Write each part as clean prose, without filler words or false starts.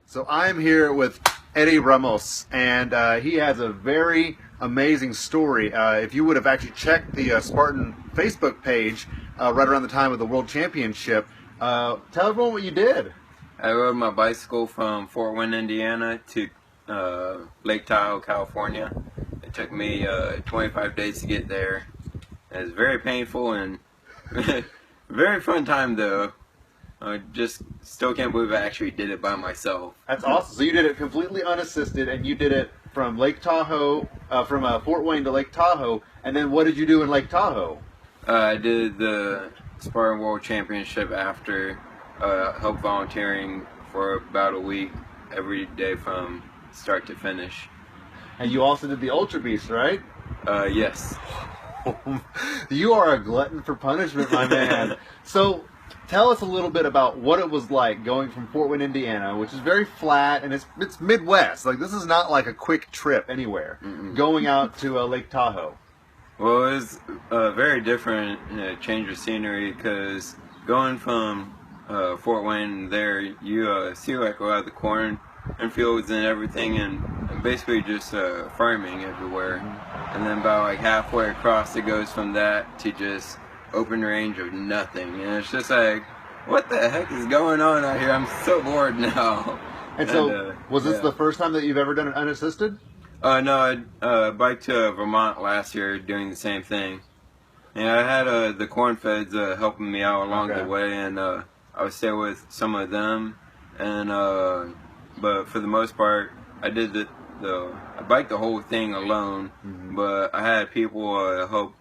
So I'm here with Eddie Ramos, and he has a very amazing story. If you would have actually checked the Spartan Facebook page right around the time of the World Championship, tell everyone what you did. I rode my bicycle from Fort Wayne, Indiana to Lake Tahoe, California. It took me 25 days to get there. It was very painful and very fun time though. I just still can't believe I actually did it by myself. That's awesome. So you did it completely unassisted, and you did it from Lake Tahoe, from Fort Wayne to Lake Tahoe. And then what did you do in Lake Tahoe? I did the Spartan World Championship after help volunteering for about a week every day from start to finish. And you also did the Ultra Beast, right? Yes. You are a glutton for punishment, my man. So tell us a little bit about what it was like going from Fort Wayne, Indiana, which is very flat, and it's Midwest. Like, this is not like a quick trip anywhere. Going out to Lake Tahoe. Well, it was very different, change of scenery, because going from Fort Wayne there, you see like a lot of the corn and fields and everything, and basically just farming everywhere. And then about like halfway across, it goes from that to just open range of nothing, and it's just like, what the heck is going on out here? I'm so bored now. And so, was this the first time that you've ever done it unassisted? No, I biked to Vermont last year doing the same thing. And I had the corn feds helping me out along the way, and I would stay with some of them. And but for the most part, I did I biked the whole thing alone. But I had people help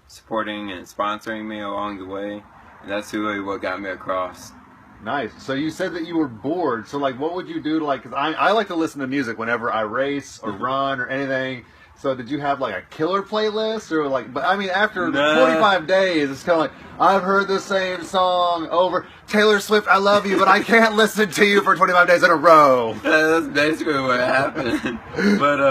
supporting and sponsoring me along the way, and that's really what got me across. Nice. So you said that you were bored. So like, what would you do to like? Cause I like to listen to music whenever I race or run or anything. So did you have like a killer playlist or like? But I mean, after 45 days, it's kind of like, I've heard the same song over. Taylor Swift, I love you, but I can't listen to you for 25 days in a row. That's basically what happened. But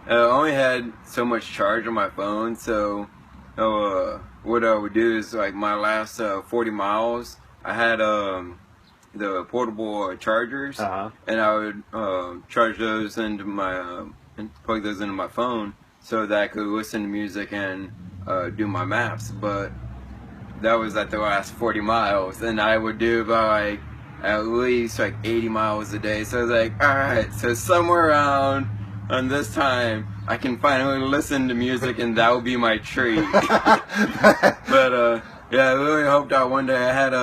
I only had so much charge on my phone, so what I would do is like my last 40 miles. I had the portable chargers, and I would charge those into my and plug those into my phone so that I could listen to music and do my maps. But that was at the last 40 miles, and I would do about like at least like 80 miles a day. So I was like, all right, so somewhere around on this time I can finally listen to music, and that will be my treat. But yeah, I really hoped out one day. I had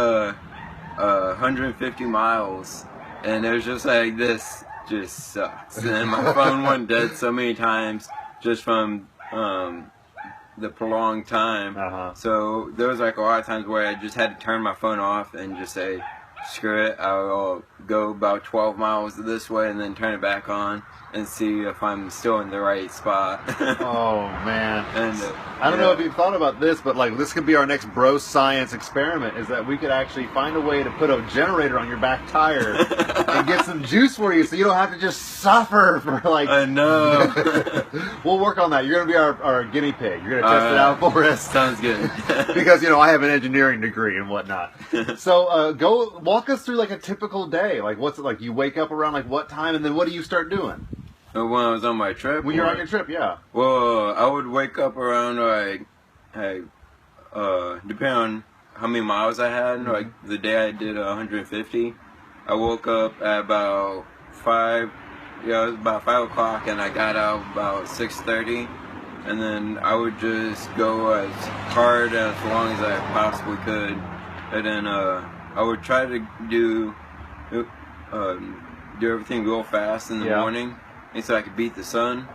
150 miles, and it was just like, this just sucks. And my phone went dead so many times just from the prolonged time. So there was like a lot of times where I just had to turn my phone off and just say, screw it, I'll go about 12 miles this way and then turn it back on and see if I'm still in the right spot. Oh man. And I don't know if you've thought about this, but like, this could be our next bro science experiment, is that we could actually find a way to put a generator on your back tire and get some juice for you so you don't have to just suffer for like... I know. We'll work on that. You're going to be our guinea pig. You're going to test it out for us. Sounds good. Because, you know, I have an engineering degree and whatnot. So go walk us through like a typical day. Like, what's it like? You wake up around like what time, and then what do you start doing? When I was on my trip? When you're on your trip, yeah. Well, I would wake up around like, depending on how many miles I had. Like the day I did 150, I woke up at about 5. Yeah, it was about 5 o'clock, and I got out about 6:30, and then I would just go as hard as long as I possibly could, and then I would try to do everything real fast in the morning, and so I could beat the sun.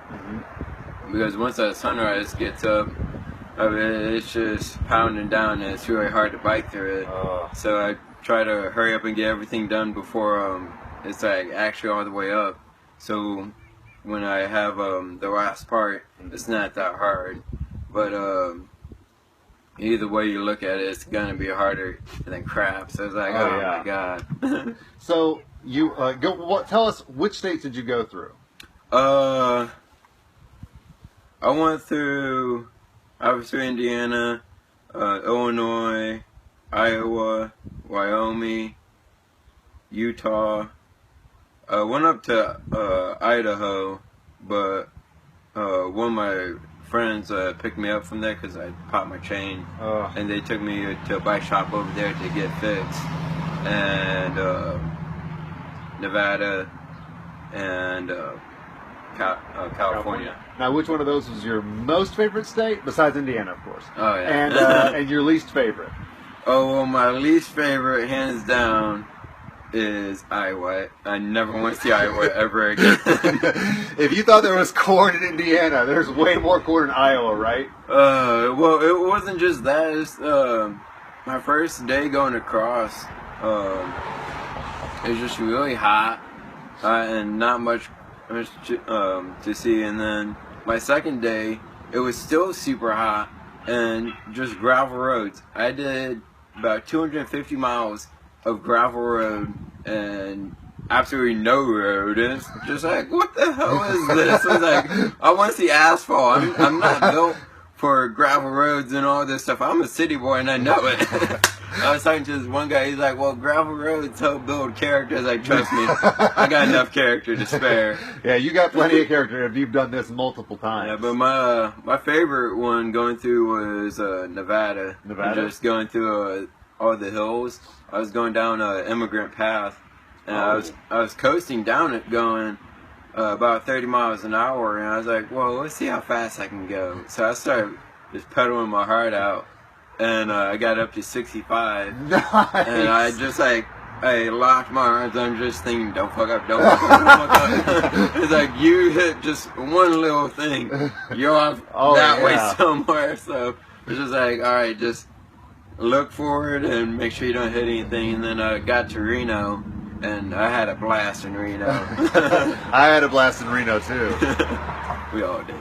Because once that sunrise gets up, I mean, it's just pounding down, and it's really hard to bike through it. So I try to hurry up and get everything done before it's like actually all the way up. So when I have the last part, it's not that hard. But either way you look at it, it's gonna be harder than crap. So it's like, oh my god. So you tell us, which states did you go through? I went through obviously Indiana, Illinois, Iowa, Wyoming, Utah, I went up to Idaho, but one of my friends picked me up from there because I popped my chain, and they took me to a bike shop over there to get fixed. And Nevada and California. Now, which one of those was your most favorite state, besides Indiana, of course? Oh, yeah. And your least favorite? Oh, well, my least favorite, hands down, is Iowa. I never want to see Iowa ever again. If you thought there was corn in Indiana, there's way more corn in Iowa, right? Well, it wasn't just that. It's, my first day going across, it was just really hot and not much to see. And then my second day, it was still super hot and just gravel roads. I did about 250 miles of gravel road and absolutely no road. And it's just like, what the hell is this? I was like, I want to see asphalt. I'm not built for gravel roads and all this stuff. I'm a city boy and I know it. I was talking to this one guy, he's like, well, gravel roads help build character. I was like, trust me, I got enough character to spare. Yeah, you got plenty of character if you've done this multiple times. Yeah, but my favorite one going through was Nevada. Nevada? And just going through all the hills. I was going down Immigrant Path, and I was coasting down it going about 30 miles an hour, and I was like, well, let's see how fast I can go. So I started just pedaling my heart out. And I got up to 65. Nice. And I just I locked my arms. I'm just thinking, don't fuck up, don't fuck up, don't fuck up. It's like, you hit just one little thing, you're off way somewhere. So it's just like, all right, just look forward and make sure you don't hit anything. And then I got to Reno, and I had a blast in Reno. I had a blast in Reno too. We all did.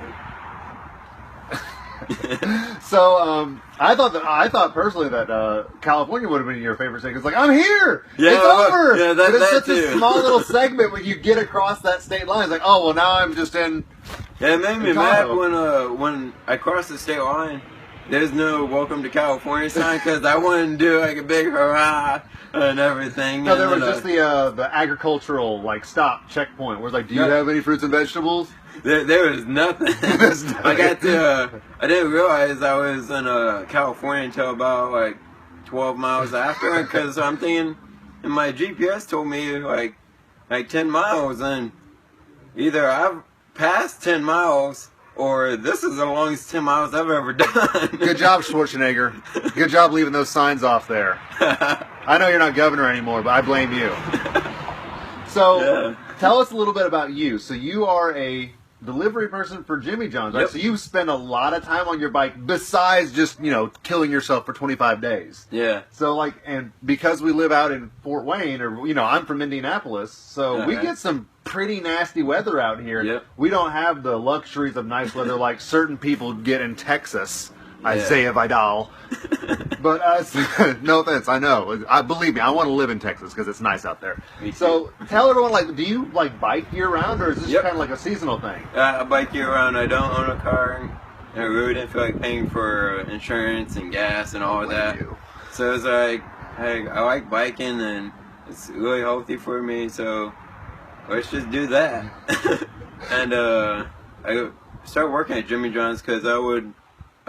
So I thought personally that California would have been your favorite state. It's like, I'm here, yeah, it's over. Yeah, but it's such too. a small little segment when you get across that state line. It's like, oh well, now I'm just in. Yeah, it made me mad when I crossed the state line. There's no "Welcome to California" sign because I wanted to do like a big hurrah and everything. No, there was just the agricultural stop checkpoint where it's like, do you have any fruits and vegetables? There was nothing. I got to. I didn't realize I was in California until about 12 miles after, because I'm thinking, and my GPS told me like 10 miles, and either I've passed 10 miles or this is the longest 10 miles I've ever done. Good job, Schwarzenegger. Good job leaving those signs off there. I know you're not governor anymore, but I blame you. So, tell us a little bit about you. So you are a delivery person for Jimmy John's, right? Yep. So you spend a lot of time on your bike besides just, killing yourself for 25 days. Yeah. So and because we live out in Fort Wayne, or, I'm from Indianapolis, so we get some pretty nasty weather out here. Yep. We don't have the luxuries of nice weather like certain people get in Texas. Isaiah Vidal. But no offense, I know. Believe me, I want to live in Texas because it's nice out there. So tell everyone, do you bike year round, or is this kind of like a seasonal thing? I bike year round. I don't own a car, and I really didn't feel like paying for insurance and gas and all of that. So it's like, hey, I like biking and it's really healthy for me, so let's just do that. And I started working at Jimmy John's because I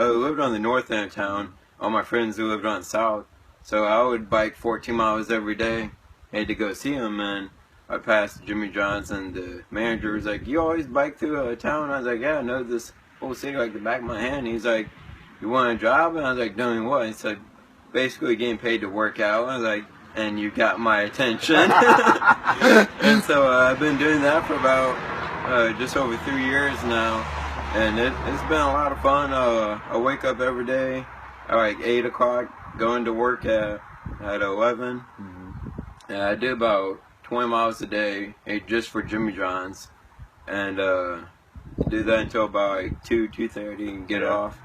lived on the north end of town. All my friends who lived on the south. So I would bike 14 miles every day. I had to go see them, and I passed Jimmy John's, and the manager was like, you always bike through town? I was like, yeah, I know this whole city like the back of my hand. He's like, you want a job? And I was like, doing what? He said, basically getting paid to work out. I was like, and you got my attention. And so I've been doing that for about just over 3 years now. And it's been a lot of fun. I wake up every day at 8 o'clock, going to work at 11. And I do about 20 miles a day just for Jimmy John's. And do that until about 2:30 and get off.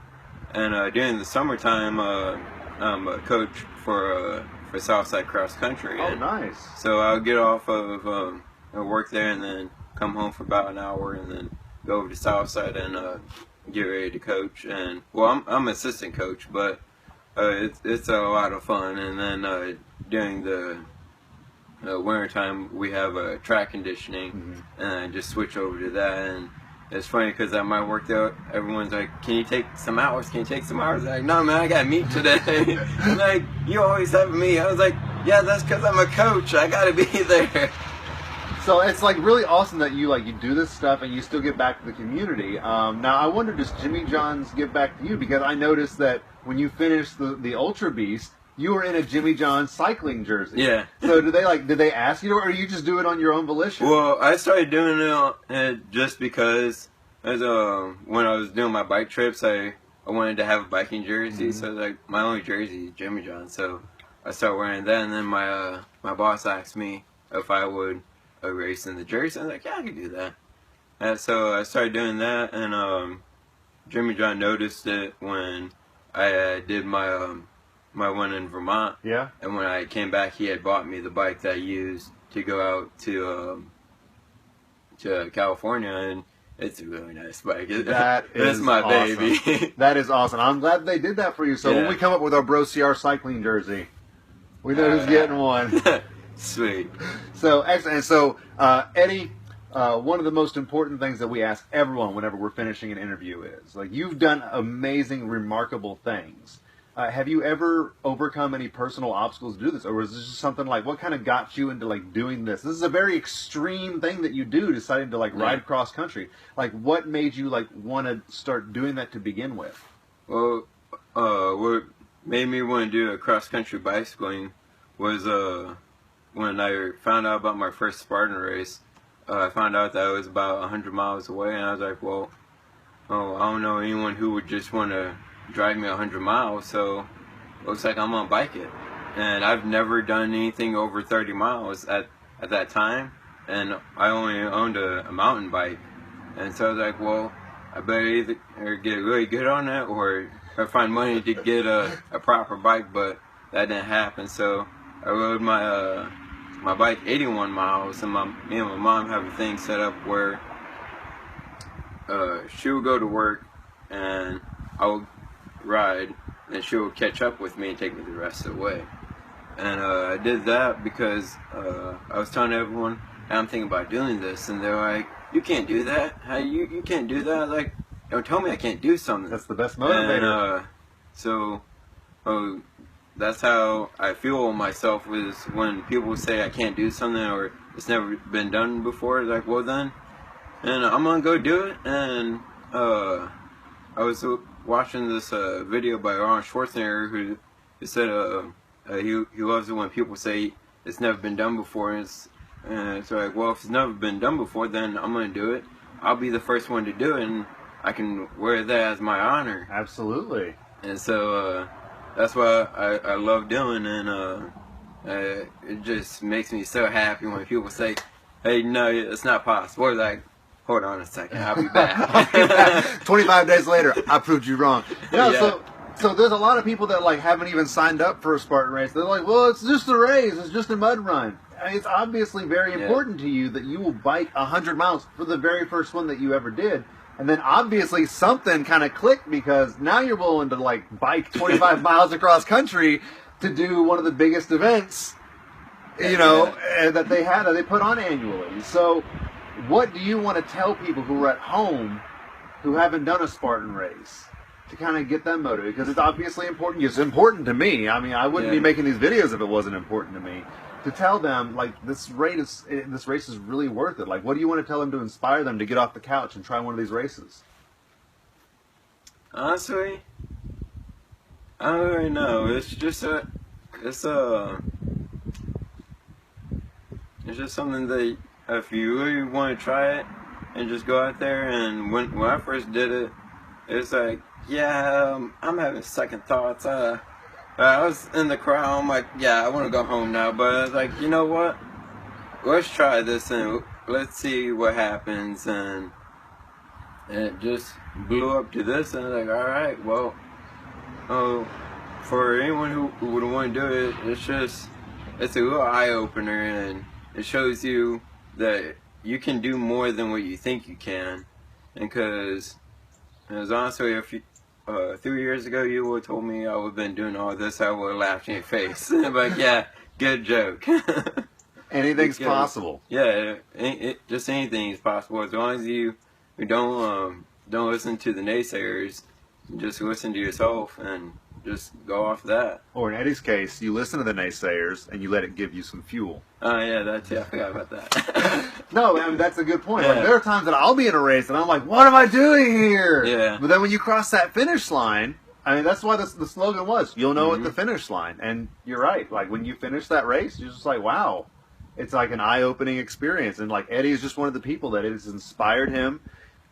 And during the summertime, I'm a coach for Southside Cross Country. Oh, nice. So I'll get off of work there and then come home for about an hour and then go over to Southside and get ready to coach. And I'm assistant coach, but it's a lot of fun. And then during the wintertime we have track conditioning, and I just switch over to that. And it's funny because at my workout, everyone's like, "Can you take some hours? Can you take some hours?" I'm like, "No, man, I got meet today." Like, you always have me. I was like, "Yeah, that's because I'm a coach. I got to be there." So it's like really awesome that you do this stuff and you still give back to the community. Now I wonder, does Jimmy John's give back to you? Because I noticed that when you finished the Ultra Beast, you were in a Jimmy John's cycling jersey. Yeah. So did they ask you, or you just do it on your own volition? Well, I started doing it just because as when I was doing my bike trips, I wanted to have a biking jersey. So like my only jersey is Jimmy John. So I started wearing that, and then my boss asked me if I would race in the jersey. I was like, yeah, I can do that. And so I started doing that, and Jimmy John noticed it when I did my my one in Vermont. Yeah. And when I came back, he had bought me the bike that I used to go out to California, and it's a really nice bike. That's my awesome. baby. That is awesome. I'm glad they did that for you. So when we come up with our BROCR cycling jersey, we know who's getting one. Sweet. So excellent. And so Eddie, one of the most important things that we ask everyone whenever we're finishing an interview is, like, you've done amazing, remarkable things. Have you ever overcome any personal obstacles to do this, or was this just something like, what kind of got you into like doing this? This is a very extreme thing that you do, deciding to like ride cross country. Like, what made you like want to start doing that to begin with? Well, what made me want to do cross country bicycling was when I found out about my first Spartan race. I found out that it was about 100 miles away, and I was like, well, I don't know anyone who would just want to drive me 100 miles, so looks like I'm gonna bike it. And I've never done anything over 30 miles at that time, and I only owned a mountain bike. And so I was like, well, I better either get really good on that or find money to get a proper bike, but that didn't happen. So I rode my bike 81 miles, and me and my mom have a thing set up where she would go to work and I would ride, and she would catch up with me and take me the rest of the way. And I did that because I was telling everyone, hey, I'm thinking about doing this, and they're like, you can't do that. How you can't do that? Like, don't tell me I can't do something. That's the best motivator. And, so that's how I feel myself, is when people say I can't do something or it's never been done before. Like, well then, and I'm gonna go do it. And I was watching this video by Arnold Schwarzenegger who said he loves it when people say it's never been done before. And so like, well, if it's never been done before, then I'm gonna do it. I'll be the first one to do it, and I can wear that as my honor. Absolutely. And so that's what I love doing, and it just makes me so happy when people say, hey, no, it's not possible. Or like, hold on a second, I'll be back. 25 days later, I proved you wrong. No, Yeah. So there's a lot of people that like haven't even signed up for a Spartan race. They're like, well, it's just a race, it's just a mud run. I mean, it's obviously very important to you that you will bike 100 miles for the very first one that you ever did. And then obviously something kind of clicked, because now you're willing to like bike 25 miles across country to do one of the biggest events, you know, that they put on annually. So what do you want to tell people who are at home who haven't done a Spartan race to kind of get them motivated? Because it's obviously important. It's important to me. I mean, I wouldn't be making these videos if it wasn't important to me. To tell them, like, this race is really worth it. Like, what do you want to tell them to inspire them to get off the couch and try one of these races? Honestly, I don't really know. It's just something that if you really want to try it and just go out there. And when I first did it, it's like, yeah, I'm having second thoughts. I was in the crowd, I'm like, yeah, I want to go home now. But I was like, you know what? Let's try this and let's see what happens. And it just blew up to this, and I was like, all right, well, for anyone who would want to do it, it's a little eye-opener, and it shows you that you can do more than what you think you can. And because, as honestly, if you 3 years ago you would have told me I would have been doing all this, I would have laughed in your face. But yeah, good joke. Anything's possible. Yeah, just anything is possible as long as you don't listen to the naysayers. Just listen to yourself and just go off that. Or in Eddie's case, you listen to the naysayers and you let it give you some fuel. Oh yeah, I forgot about that. No, I mean, that's a good point. Yeah. Like, there are times that I'll be in a race and I'm like, what am I doing here? Yeah. But then when you cross that finish line, I mean, that's why the slogan was, you'll know at the finish line. And you're right. Like, when you finish that race, you're just like, wow. It's like an eye-opening experience. And, like, Eddie is just one of the people that it has inspired him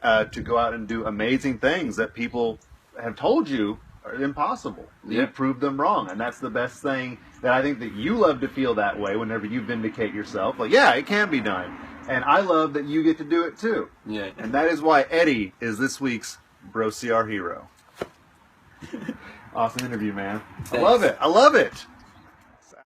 to go out and do amazing things that people have told you are impossible. Yeah. You proved them wrong. And that's the best thing that I think that you love to feel that way whenever you vindicate yourself. Like, yeah, it can be done. And I love that you get to do it, too. Yeah. And that is why Eddie is this week's BROCR hero. Awesome interview, man. Thanks. I love it. I love it.